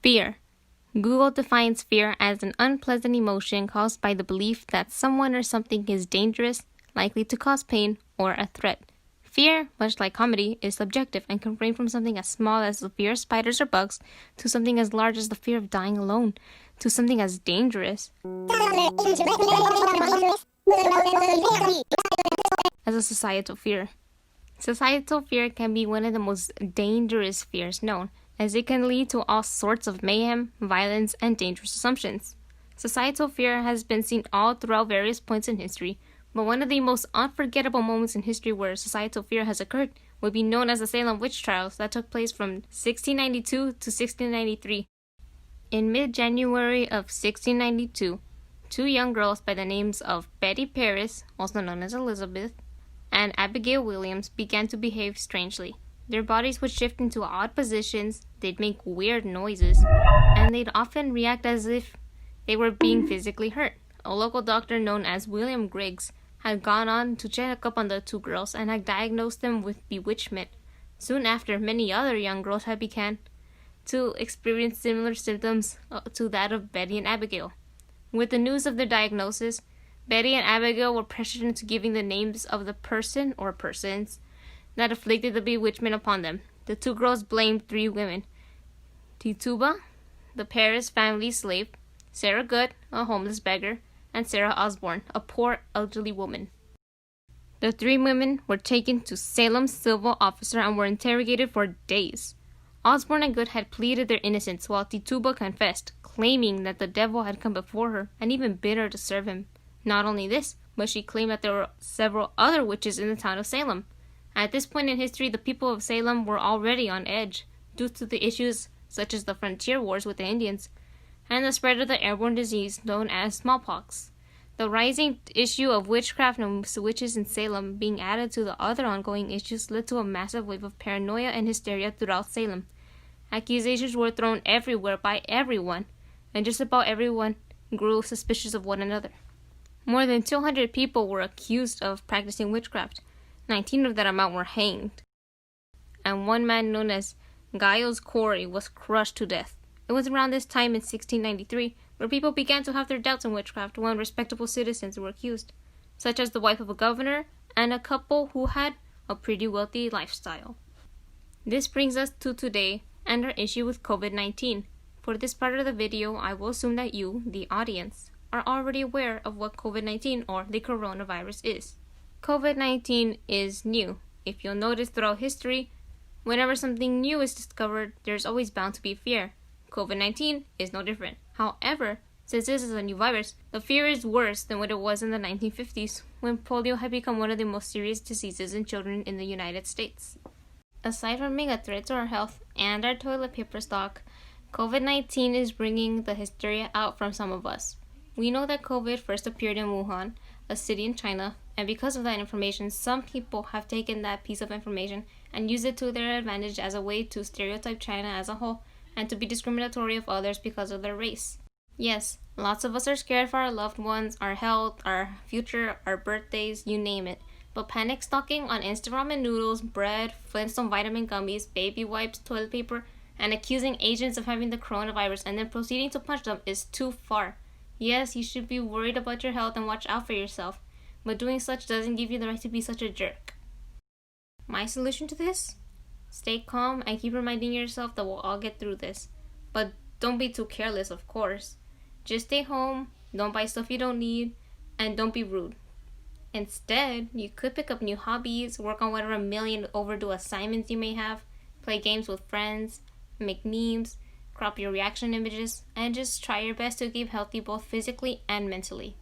Fear. Google defines fear as an unpleasant emotion caused by the belief that someone or something is dangerous, likely to cause pain, or a threat. Fear, much like comedy, is subjective and can range from something as small as the fear of spiders or bugs to something as large as the fear of dying alone, to something as dangerous as a societal fear. Societal fear can be one of the most dangerous fears known, as it can lead to all sorts of mayhem, violence, and dangerous assumptions. Societal fear has been seen all throughout various points in history, but one of the most unforgettable moments in history where societal fear has occurred would be known as the Salem witch trials that took place from 1692 to 1693. In mid-January of 1692, two young girls by the names of Betty Paris, also known as Elizabeth, and Abigail Williams began to behave strangely. Their bodies would shift into odd positions, they'd make weird noises, and they'd often react as if they were being physically hurt. A local doctor known as William Griggs had gone on to check up on the two girls and had diagnosed them with bewitchment. Soon after, many other young girls had begun to experience similar symptoms to that of Betty and Abigail. With the news of their diagnosis, Betty and Abigail were pressured into giving the names of the person or persons that afflicted the bewitchment upon them. The two girls blamed three women: Tituba, the Paris family slave; Sarah Good, a homeless beggar; and Sarah Osborne, a poor elderly woman. The three women were taken to Salem's civil officer and were interrogated for days. Osborne and Good had pleaded their innocence, while Tituba confessed, claiming that the devil had come before her and even bid her to serve him. Not only this, but she claimed that there were several other witches in the town of Salem. At this point in history, the people of Salem were already on edge due to the issues such as the frontier wars with the Indians and the spread of the airborne disease known as smallpox. The rising issue of witchcraft and witches in Salem being added to the other ongoing issues led to a massive wave of paranoia and hysteria throughout Salem. Accusations were thrown everywhere by everyone, and just about everyone grew suspicious of one another. More than 200 people were accused of practicing witchcraft. 19 of that amount were hanged, and one man known as Giles Corey was crushed to death. It was around this time in 1693 where people began to have their doubts in witchcraft when respectable citizens were accused, such as the wife of a governor and a couple who had a pretty wealthy lifestyle. This brings us to today and our issue with COVID-19. For this part of the video, I will assume that you, the audience, are already aware of what COVID-19 or the coronavirus is. COVID-19 is new. If you'll notice throughout history, whenever something new is discovered, there's always bound to be fear. COVID-19 is no different. However, since this is a new virus, the fear is worse than what it was in the 1950s, when polio had become one of the most serious diseases in children in the United States. Aside from being a threat to our health and our toilet paper stock, COVID-19 is bringing the hysteria out from some of us. We know that COVID first appeared in Wuhan, a city in China, and because of that information, some people have taken that piece of information and used it to their advantage as a way to stereotype China as a whole and to be discriminatory of others because of their race. Yes, lots of us are scared for our loved ones, our health, our future, our birthdays, you name it. But panic stalking on instant ramen noodles, bread, Flintstone vitamin gummies, baby wipes, toilet paper, and accusing agents of having the coronavirus and then proceeding to punch them is too far. Yes, you should be worried about your health and watch out for yourself, but doing such doesn't give you the right to be such a jerk. My solution to this? Stay calm and keep reminding yourself that we'll all get through this. But don't be too careless, of course. Just stay home, don't buy stuff you don't need, and don't be rude. Instead, you could pick up new hobbies, work on whatever million overdue assignments you may have, play games with friends, make memes, crop your reaction images, and just try your best to keep healthy both physically and mentally.